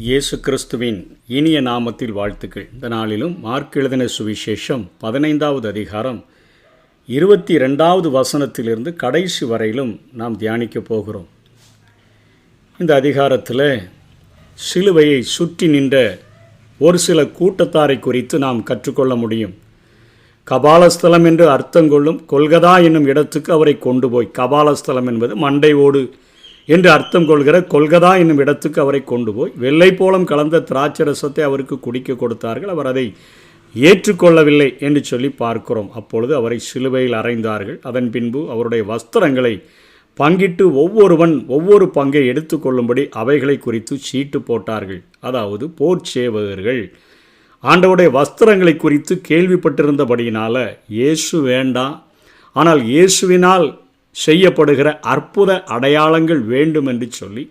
இயேசு கிறிஸ்துவின் இனிய நாமத்தில் வாழ்த்துக்கள். இந்த நாளிலும் மார்க் எழுதின சுவிசேஷம் 15வது அதிகாரம் 22வது வசனத்திலிருந்து கடைசி வரையிலும் நாம் தியானிக்க போகிறோம். இந்த அதிகாரத்தில் சிலுவையை சுற்றி நின்ற ஒரு சில கூட்டத்தாரை குறித்து நாம் கற்றுக்கொள்ள முடியும். கபாலஸ்தலம் என்று அர்த்தம் கொள்ளும் கொல்கதா என்னும் இடத்துக்கு அவரை கொண்டு போய், கபாலஸ்தலம் என்பது மண்டை ஓடு என்று அர்த்தம் கொள்கிற கொல்கதா என்னும் இடத்துக்கு அவரை கொண்டு போய் வெள்ளை போலம் கலந்த திராட்சரசத்தை அவருக்கு குடிக்க கொடுத்தார்கள். அவர் அதை ஏற்றுக்கொள்ளவில்லை என்று சொல்லி பார்க்கிறோம். அப்பொழுது அவரை சிலுவையில் அறைந்தார்கள். அதன் பின்பு அவருடைய வஸ்திரங்களை பங்கிட்டு ஒவ்வொருவன் ஒவ்வொரு பங்கை எடுத்துக்கொள்ளும்படி அவைகளை குறித்து சீட்டு போட்டார்கள். அதாவது போர் சேவகர்கள் ஆண்டவருடைய வஸ்திரங்களை குறித்து கேள்விப்பட்டிருந்தபடியினால இயேசு வேண்டாம், ஆனால் இயேசுவினால் செய்யப்படுகிற அற்புத அடையாளங்கள் வேண்டும் என்று சொல்லி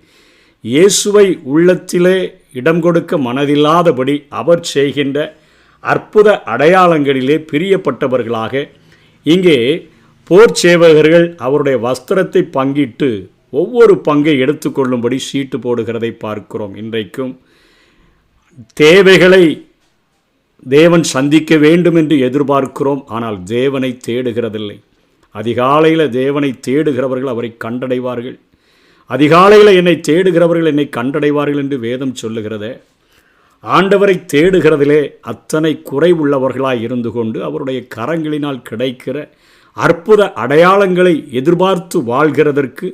இயேசுவை உள்ளத்திலே இடம் கொடுக்க மனதில்லாதபடி அவர் செய்கின்ற அற்புத அடையாளங்களிலே பிரியப்பட்டவர்களாக இங்கே போர் சேவகர்கள் அவருடைய வஸ்திரத்தை பங்கிட்டு ஒவ்வொரு பங்கை எடுத்துக்கொள்ளும்படி சீட்டு போடுகிறதை பார்க்கிறோம். இன்றைக்கும் தேவைகளை தேவன் சந்திக்க வேண்டும் என்று எதிர்பார்க்கிறோம், ஆனால் தேவனை தேடுகிறதில்லை. அதிகாலையில் தேவனை தேடுகிறவர்கள் அவரை கண்டடைவார்கள். அதிகாலையில் என்னை தேடுகிறவர்கள் என்னை கண்டடைவார்கள் என்று வேதம் சொல்லுகிறதே. ஆண்டவரை தேடுகிறதிலே அத்தனை குறைவுள்ளவர்களாய் இருந்து கொண்டு அவருடைய கரங்களினால் கிடைக்கிற அற்புத அடையாளங்களை எதிர்பார்த்து வாழ்கிறதற்கு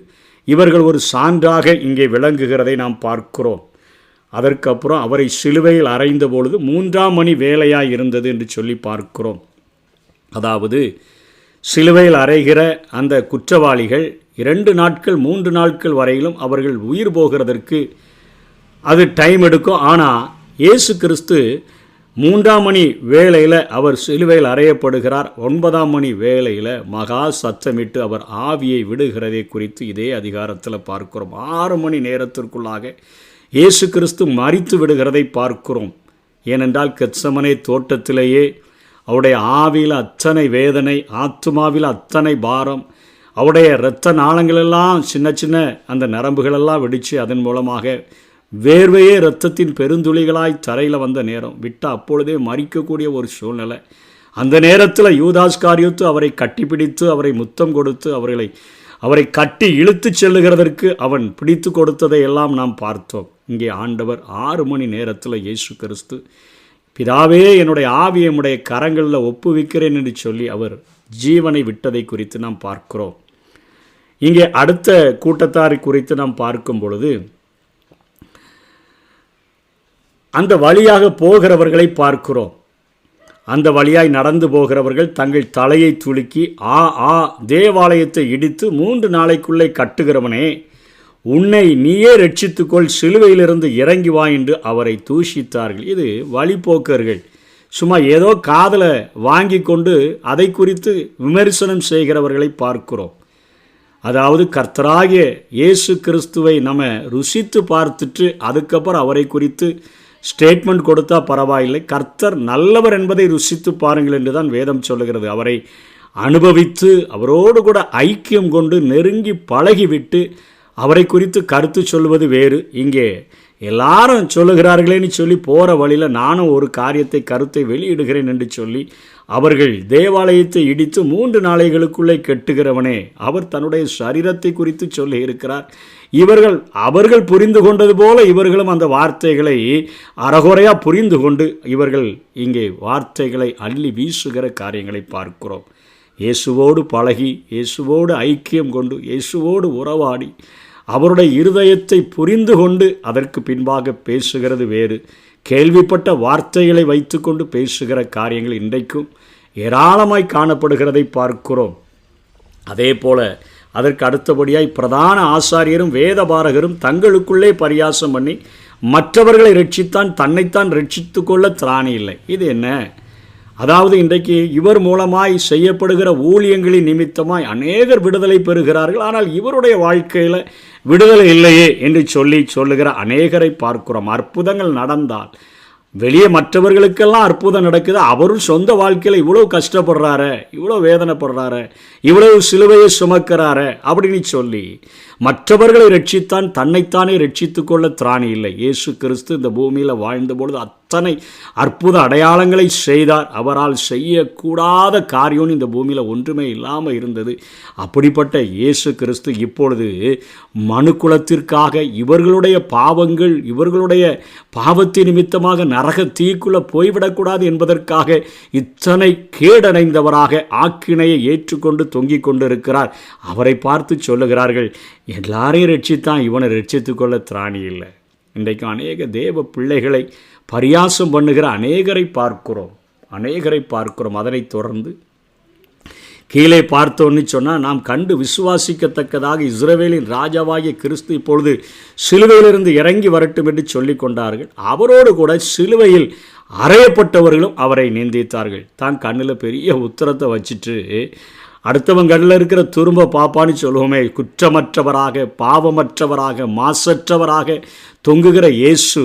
இவர்கள் ஒரு சான்றாக இங்கே விளங்குகிறதை நாம் பார்க்கிறோம். அதற்கப்புறம் அவரை சிலுவையில் அறைந்த பொழுது 3ஆம் மணி வேலையாய் இருந்தது என்று சொல்லி பார்க்கிறோம். அதாவது சிலுவையில் அறைகிற அந்த குற்றவாளிகள் 2 நாட்கள் 3 நாட்கள் வரையிலும் அவர்கள் உயிர் போகிறதற்கு அது டைம் எடுக்கும். ஆனால் இயேசு கிறிஸ்து 3ஆம் மணி வேளையில் அவர் சிலுவையில் அறையப்படுகிறார். 9ஆம் மணி வேளையில் மகா சத்தமிட்டு அவர் ஆவியை விடுகிறதை குறித்து இதே அதிகாரத்தில் பார்க்கிறோம். 6 மணி நேரத்திற்குள்ளாக இயேசு கிறிஸ்து மரித்து விடுகிறதை பார்க்கிறோம். ஏனென்றால் கெத்சமனே தோட்டத்திலேயே அவருடைய ஆவியில் அத்தனை வேதனை, ஆத்துமாவில் அத்தனை பாரம், அவருடைய இரத்த நாளங்களெல்லாம் சின்ன சின்ன அந்த நரம்புகளெல்லாம் வெடித்து அதன் மூலமாக வேர்வையே இரத்தத்தின் பெருந்துளிகளாய் தரையில் வந்த நேரம் விட்டு அப்பொழுதே மரிக்கக்கூடிய ஒரு சூழ்நிலை. அந்த நேரத்தில் யூதாஸ்காரியோத்து அவரை கட்டிப்பிடித்து அவரை முத்தம் கொடுத்து அவரை கட்டி இழுத்து செல்லுகிறதற்கு அவன் பிடித்து கொடுத்ததை எல்லாம் நாம் பார்த்தோம். இங்கே ஆண்டவர் 6 மணி நேரத்தில் இயேசு கிறிஸ்து பிதாவே என்னுடைய ஆவியை உம்முடைய கரங்களில் ஒப்புவிக்கிறேன் என்று சொல்லி அவர் ஜீவனை விட்டதை குறித்து நாம் பார்க்கிறோம். இங்கே அடுத்த கூட்டத்தாரை குறித்து நாம் பார்க்கும் பொழுது அந்த வழியாக போகிறவர்களை பார்க்கிறோம். அந்த வழியாய் நடந்து போகிறவர்கள் தங்கள் தலையை துலுக்கி தேவாலயத்தை இடித்து 3 நாளைக்குள்ளே கட்டுகிறவனே, உன்னை நீயே ரட்சித்துக்கொள், சிலுவையிலிருந்து இறங்கி வா என்று அவரை தூஷித்தார்கள். இது வழிபோக்கர்கள். சும்மா ஏதோ காதில் வாங்கி கொண்டு அதை குறித்து விமர்சனம் செய்கிறவர்களை பார்க்கிறோம். அதாவது கர்த்தராகிய இயேசு கிறிஸ்துவை நம்ம ருசித்து பார்த்துட்டு அதுக்கப்புறம் அவரை குறித்து ஸ்டேட்மெண்ட் கொடுத்தா பரவாயில்லை. கர்த்தர் நல்லவர் என்பதை ருசித்து பாருங்கள் என்று தான் வேதம் சொல்லுகிறது. அவரை அனுபவித்து அவரோடு கூட ஐக்கியம் கொண்டு நெருங்கி பழகிவிட்டு அவரை குறித்து கருத்து சொல்வது வேறு. இங்கே எல்லாரும் சொல்லுகிறார்களேன்னு சொல்லி போகிற வழியில் நானும் ஒரு கருத்தை வெளியிடுகிறேன் என்று சொல்லி அவர்கள் தேவாலயத்தை இடித்து 3 நாளைகளுக்குள்ளே கெட்டுகிறவனே, அவர் தன்னுடைய சரீரத்தை குறித்து சொல்லி இருக்கிறார். அவர்கள் புரிந்து கொண்டது போல இவர்களும் அந்த வார்த்தைகளை அறகுறையாக புரிந்து கொண்டு இவர்கள் இங்கே வார்த்தைகளை அள்ளி வீசுகிற காரியங்களை பார்க்கிறோம். இயேசுவோடு பழகி, இயேசுவோடு ஐக்கியம் கொண்டு, இயேசுவோடு உறவாடி, அவருடைய இருதயத்தை புரிந்து கொண்டு அதற்கு பின்பாக பேசுகிறது வேறு. கேள்விப்பட்ட வார்த்தைகளை வைத்து கொண்டு பேசுகிற காரியங்கள் இன்றைக்கும் ஏராளமாய் காணப்படுகிறதை பார்க்கிறோம். அதே போல அதற்கு அடுத்தபடியாய் பிரதான ஆசாரியரும் வேதபாரகரும் தங்களுக்குள்ளே பரியாசம் பண்ணி மற்றவர்களை ரட்சித்தான், தன்னைத்தான் ரட்சித்து கொள்ள திராணி இல்லை. இது என்ன? அதாவது இன்றைக்கு இவர் மூலமாய் செய்யப்படுகிற ஊழியங்களின் நிமித்தமாய் அநேகர் விடுதலை பெறுகிறார்கள். ஆனால் இவருடைய வாழ்க்கையில் விடுதலை இல்லையே என்று சொல்லுகிற அநேகரை பார்க்கிறோம். அற்புதங்கள் நடந்தால் வெளியே மற்றவர்களுக்கெல்லாம் அற்புதம் நடக்குது, அவரும் சொந்த வாழ்க்கையில் இவ்வளோ கஷ்டப்படுறாரு, இவ்வளோ வேதனைப்படுறாரு, இவ்வளவு சிலுவையை சுமக்கிறாரு அப்படின்னு சொல்லி மற்றவர்களை ரட்சித்தான், தன்னைத்தானே ரட்சித்துக் கொள்ள திராணி இல்லை. இயேசு கிறிஸ்து இந்த பூமியில் வாழ்ந்தபொழுது அத்தனை அற்புத அடையாளங்களை செய்தார். அவரால் செய்யக்கூடாத காரியம் இந்த பூமியில் ஒன்றுமே இல்லாமல் இருந்தது. அப்படிப்பட்ட இயேசு கிறிஸ்து இப்பொழுது மனுக்குலத்திற்காக இவர்களுடைய பாவங்கள், இவர்களுடைய பாவத்தின் நிமித்தமாக நரக தீக்குள்ள போய்விடக்கூடாது என்பதற்காக இத்தனை கேடடைந்தவராக ஆக்கினையை ஏற்றுக்கொண்டு தொங்கிக் கொண்டிருக்கிறார். அவரை பார்த்து சொல்லுகிறார்கள், எல்லாரையும் ரட்சித்தான், இவனை ரட்சித்துக் கொள்ள திராணி இல்லை. இன்றைக்கு அநேக தேவ பிள்ளைகளை பரியாசம் பண்ணுகிற அநேகரை பார்க்கிறோம். அதனைத் தொடர்ந்து கீழே பார்த்தோன்னு சொன்னால், நாம் கண்டு விசுவாசிக்கத்தக்கதாக இஸ்ரவேலின் ராஜாவாகிய கிறிஸ்து இப்பொழுது சிலுவையிலிருந்து இறங்கி வரட்டும் என்று சொல்லிக் கொண்டார்கள். அவரோடு கூட சிலுவையில் அறையப்பட்டவர்களும் அவரை நிந்தித்தார்கள். தான் கண்ணில் பெரிய உத்தரத்தை வச்சுட்டு அடுத்தவன் கண்ணில் இருக்கிற துரும்ப பாப்பான்னு சொல்லுவோமே, குற்றமற்றவராக, பாவமற்றவராக, மாசற்றவராக தொங்குகிற இயேசு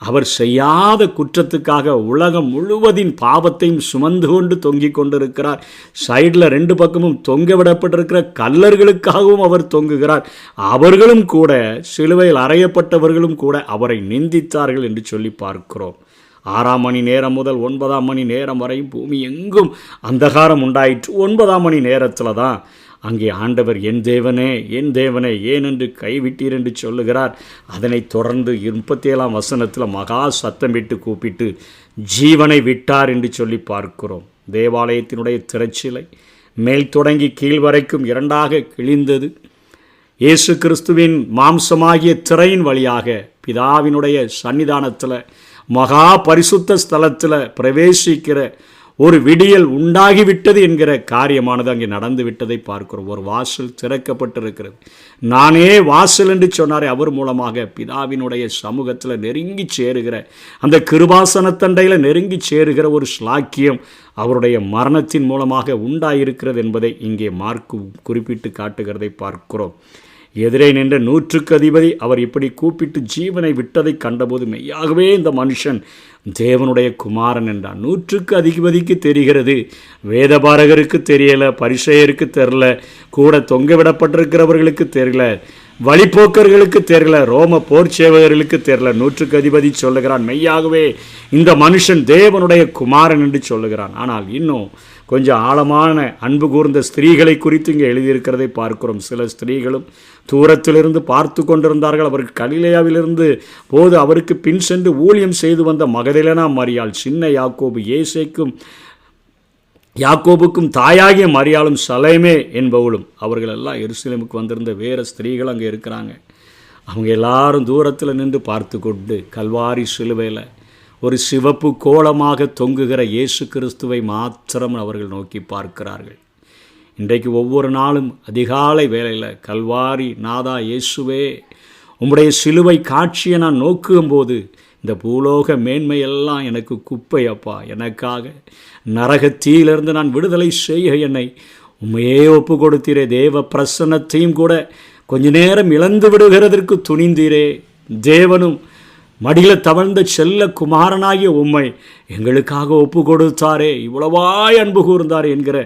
அவர் செய்யாத குற்றத்துக்காக உலகம் முழுவதின் பாவத்தையும் சுமந்து கொண்டு தொங்கிக் கொண்டிருக்கிறார். சைடில் 2 பக்கமும் தொங்க விடப்பட்டிருக்கிற கல்லர்களுக்காகவும் அவர் தொங்குகிறார். அவர்களும் கூட, சிலுவையில் அறையப்பட்டவர்களும் கூட அவரை நிந்தித்தார்கள் என்று சொல்லி பார்க்கிறோம். 6 மணி நேரம் முதல் 9 மணி நேரம் வரை பூமி எங்கும் அந்தகாரம் உண்டாயிற்று. 9 மணி நேரத்தில் தான் அங்கே ஆண்டவர், என் தேவனே, என் தேவனே, ஏனென்று கைவிட்டீர் என்று சொல்லுகிறார். அதனைத் தொடர்ந்து 37ஆம் வசனத்தில் மகா சத்தமிட்டு கூப்பிட்டு ஜீவனை விட்டார் என்று சொல்லி பார்க்கிறோம். தேவாலயத்தினுடைய திரைச்சிலை மேல் தொடங்கி கீழ் வரைக்கும் 2ஆக கிழிந்தது. இயேசு கிறிஸ்துவின் மாம்சமாகிய திரையின் வழியாக பிதாவினுடைய சன்னிதானத்தில், மகா பரிசுத்த ஸ்தலத்தில் பிரவேசிக்கிற ஒரு விடியல் உண்டாகிவிட்டது என்கிற காரியமானது அங்கே நடந்து விட்டதை பார்க்கிறோம். ஒரு வாசல் திறக்கப்பட்டிருக்கிறது. நானே வாசல் என்று சொன்னாரே, அவர் மூலமாக பிதாவினுடைய சமூகத்தில் நெருங்கி சேருகிற, அந்த கிருபாசனத்தண்டையில் நெருங்கி சேருகிற ஒரு ஸ்லாக்கியம் அவருடைய மரணத்தின் மூலமாக உண்டாயிருக்கிறது என்பதை இங்கே மார்க்கு குறிப்பிட்டு காட்டுகிறதை பார்க்கிறோம். எதிரே நின்ற 100க்கு அதிபதி அவர் இப்படி கூப்பிட்டு ஜீவனை விட்டதை கண்டபோது மெய்யாகவே இந்த மனுஷன் தேவனுடைய குமாரன் என்றான். 100க்கு அதிபதிக்கு தெரிகிறது, வேதபாரகருக்கு தெரியல, பரிசேயருக்கு தெரியல, கூட தொங்க விடப்பட்டிருக்கிறவர்களுக்கு தெரியல, வழிபோக்கர்களுக்கு தெரியல, ரோம போர் சேவகர்களுக்கு தெரியல. 100க்கு அதிபதி சொல்லுகிறான், மெய்யாகவே இந்த மனுஷன் தேவனுடைய குமாரன் என்று சொல்லுகிறான். ஆனால் இன்னும் கொஞ்சம் ஆழமான அன்பு கூர்ந்த ஸ்திரீகளை குறித்து இங்கே எழுதியிருக்கிறதை பார்க்கிறோம். சில ஸ்திரீகளும் தூரத்திலிருந்து பார்த்து கொண்டிருந்தார்கள். அவருக்கு கலிலேயாவிலிருந்து போது அவருக்கு பின் சென்று ஊழியம் செய்து வந்த மகதலேனா மரியாள், சின்ன யாக்கோபுக்கும் தாயாகிய மரியாளும் சலேமே என்பவளும், அவர்களெல்லாம் எருசலேமுக்கு வந்திருந்த வேறு ஸ்திரீகள் அங்கே இருக்கிறாங்க. அவங்க எல்லாரும் தூரத்தில் நின்று பார்த்து கொண்டு கல்வாரி சிலுவையில் ஒரு சிவப்பு கோலமாக தொங்குகிற இயேசு கிறிஸ்துவை மாத்திரம் அவர்கள் நோக்கி பார்க்கிறார்கள். இன்றைக்கு ஒவ்வொரு நாளும் அதிகாலை வேளையில், கல்வாரி நாதா இயேசுவே, உம்முடைய சிலுவை காட்சியை நான் நோக்கும்போது இந்த பூலோக மேன்மையெல்லாம் எனக்கு குப்பை அப்பா, எனக்காக நரகத்தீயிலிருந்து நான் விடுதலை செய்ய என்னை உண்மையே ஒப்பு கொடுத்தீரே. தேவ பிரசன்னத்தையும் கூட கொஞ்ச நேரம் இழந்து விடுகிறதற்கு துணிந்தீரே. தேவனும் மடியில் தவழ்ந்த செல்ல குமாரனாகிய உம்மை எங்களுக்காக ஒப்பு கொடுத்தாரே, இவ்வளவாய் அன்பு கூர்ந்தாரே என்கிற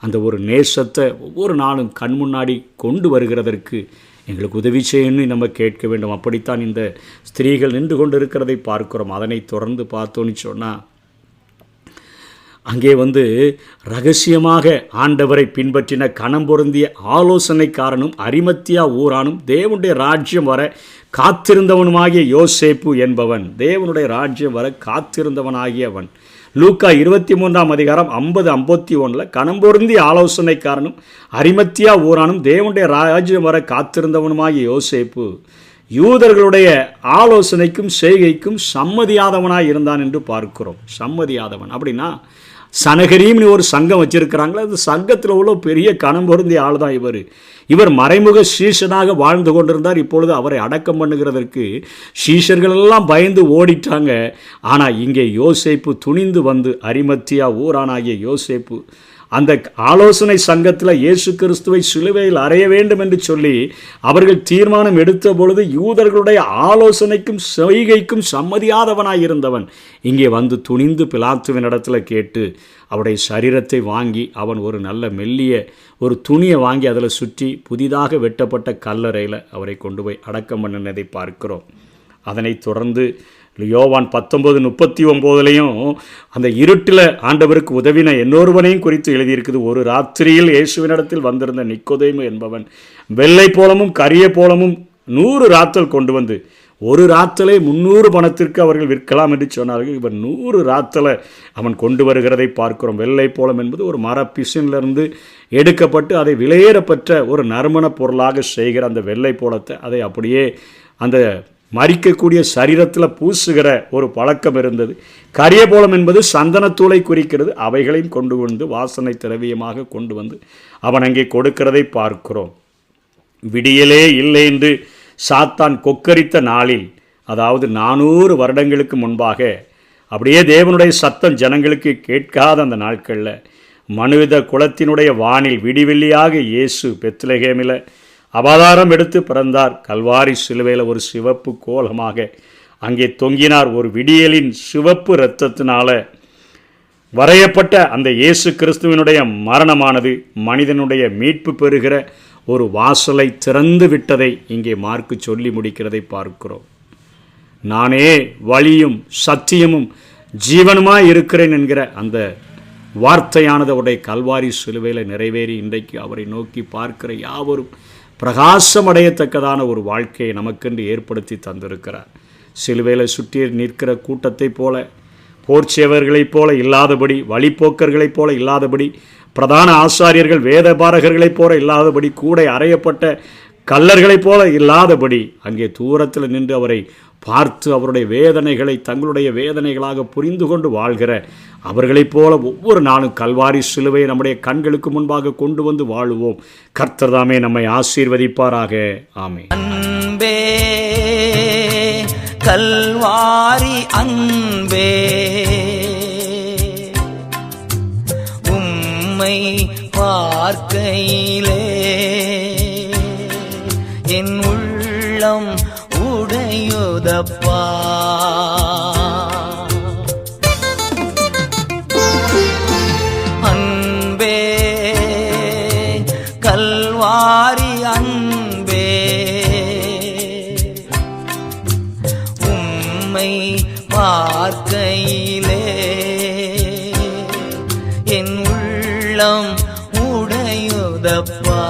அந்த ஒரு நேசத்தை ஒவ்வொரு நாளும் கண் முன்னாடி கொண்டு வருகிறதற்கு எங்களுக்கு உதவி செய்யணும்னு நம்ம கேட்க வேண்டும். அப்படித்தான் இந்த ஸ்திரீகள் நின்று கொண்டு இருக்கிறதை பார்க்கிறோம். அதனை தொடர்ந்து பார்த்தோன்னு சொன்னால், அங்கே ரகசியமாக ஆண்டவரை பின்பற்றின கணம் பொருந்திய ஆலோசனைக்காரனும் அரிமத்தியா ஊரானும் தேவனுடைய ராஜ்யம் வர காத்திருந்தவனுமாகிய யோசேப்பு என்பவன், தேவனுடைய ராஜ்யம் வர காத்திருந்தவனாகியவன். லூக்கா 23ஆம் அதிகாரம் 50-51 கணம் பொருந்திய ஆலோசனைக்காரனும் அரிமத்தியா ஊரானும் தேவனுடைய ராஜ்யம் வர காத்திருந்தவனுமாகிய யோசேப்பு யூதர்களுடைய ஆலோசனைக்கும் செய்கைக்கும் சம்மதியாதவனாய் இருந்தான் என்று பார்க்கிறோம். சம்மதியாதவன் அப்படின்னா, சனகரீம்னு ஒரு சங்கம் வச்சிருக்கிறாங்களே, அந்த சங்கத்தில் உள்ள பெரிய கணம் பொருந்திய ஆள் தான் இவர் மறைமுக சீஷனாக வாழ்ந்து கொண்டிருந்தார். இப்பொழுது அவரை அடக்கம் பண்ணுகிறதற்கு சீஷர்கள் எல்லாம் பயந்து ஓடிட்டாங்க. ஆனால் இங்கே யோசேப்பு துணிந்து வந்து, அரிமத்தியா ஊரானாகிய யோசேப்பு அந்த ஆலோசனை சங்கத்தில் இயேசு கிறிஸ்துவை சிலுவையில் அறைய வேண்டும் என்று சொல்லி அவர்கள் தீர்மானம் எடுத்த பொழுது யூதர்களுடைய ஆலோசனைக்கும் செய்கைக்கும் சம்மதியாதவனாயிருந்தவன் இங்கே வந்து துணிந்து பிலாத்துவின் இடத்துல கேட்டு அவருடைய சரீரத்தை வாங்கி அவன் ஒரு நல்ல மெல்லிய ஒரு துணியை வாங்கி அதில் சுற்றி புதிதாக வெட்டப்பட்ட கல்லறையில் அவரை கொண்டு போய் அடக்கம் பண்ணினதை பார்க்கிறோம். அதனைத் தொடர்ந்து யோவான் 19:39 அந்த இருட்டில் ஆண்டவருக்கு உதவின இன்னொருவனையும் குறித்து எழுதியிருக்குது. ஒரு ராத்திரியில் இயேசுவினிடத்தில் வந்திருந்த நிக்கோதேமு என்பவன் வெள்ளை போலமும் கரிய போலமும் 100 ராத்தல் கொண்டு வந்து, ஒரு ராத்தலை 300 பணத்திற்கு அவர்கள் விற்கலாம் என்று சொன்னார்கள். இவன் 100 ராத்தலை அவன் கொண்டு வருகிறதை பார்க்கிறோம். வெள்ளை போலம் என்பது ஒரு மர பிசினிலிருந்து எடுக்கப்பட்டு அதை விலையேறப்பெற்ற ஒரு நறுமண பொருளாக செய்கிற அந்த வெள்ளை போலத்தை அதை அப்படியே அந்த மரிக்கக்கூடிய சரீரத்தில் பூசுகிற ஒரு பழக்கம் இருந்தது. கரிய போலம் என்பது சந்தனத்தூளை குறிக்கிறது. அவைகளையும் கொண்டு வந்து வாசனை திரவியமாக கொண்டு வந்து அவன் அங்கே கொடுக்கிறதை பார்க்கிறோம். விடியலே இல்லை என்று சாத்தான் கொக்கரித்த நாளில், அதாவது 400 வருடங்களுக்கு முன்பாக, அப்படியே தேவனுடைய சத்தம் ஜனங்களுக்கு கேட்காத அந்த நாட்களில் மனித குலத்தினுடைய வானில் விடிவெள்ளியாக இயேசு பெத்லகேமில் அவதாரம் எடுத்து பிறந்தார். கல்வாரி சிலுவையில் ஒரு சிவப்பு கோலமாக அங்கே தொங்கினார். ஒரு விடியலின் சிவப்பு இரத்தத்தினால வரையப்பட்ட அந்த இயேசு கிறிஸ்துவினுடைய மரணமானது மனிதனுடைய மீட்பு பெறுகிற ஒரு வாசலை திறந்து விட்டதை இங்கே மார்க்கு சொல்லி முடிக்கிறதை பார்க்கிறோம். நானே வழியும் சத்தியமும் ஜீவனுமாய் இருக்கிறேன் என்கிற அந்த வார்த்தையானது அவருடைய கல்வாரி சிலுவையில் நிறைவேறி இன்றைக்கு அவரை நோக்கி பார்க்கிற யாவரும் பிரகாசமடையத்தக்கதான ஒரு வாழ்க்கையை நமக்கென்று ஏற்படுத்தி தந்திருக்கிறார். சிலுவையில் சுற்றி நிற்கிற கூட்டத்தை போல, போர்ச்சேவர்களைப் போல இல்லாதபடி, வழிப்போக்கர்களைப் போல இல்லாதபடி, பிரதான ஆசாரியர்கள் வேதபாரகர்களைப் போல இல்லாதபடி, கூடை அறையப்பட்ட கல்லர்களைப் போல இல்லாதபடி அங்கே தூரத்தில் நின்று அவரை பார்த்து அவருடைய வேதனைகளை தங்களுடைய வேதனைகளாக புரிந்து கொண்டு வாழ்கிற அவர்களைப் போல ஒவ்வொரு நாளும் கல்வாரி சிலுவை நம்முடைய கண்களுக்கு முன்பாக கொண்டு வந்து வாழுவோம். கர்த்தர் தாமே நம்மை ஆசீர்வதிப்பாராக. ஆமென். அன்பே கல்வாரி அன்பே, உம்மை பார்க்கையிலே என் உள்ளம் உடையுதப்பா. அன்பே கல்வாரி அன்பே, உம்மை பார்க்கையிலே என் உள்ளம் உடையுதப்பா.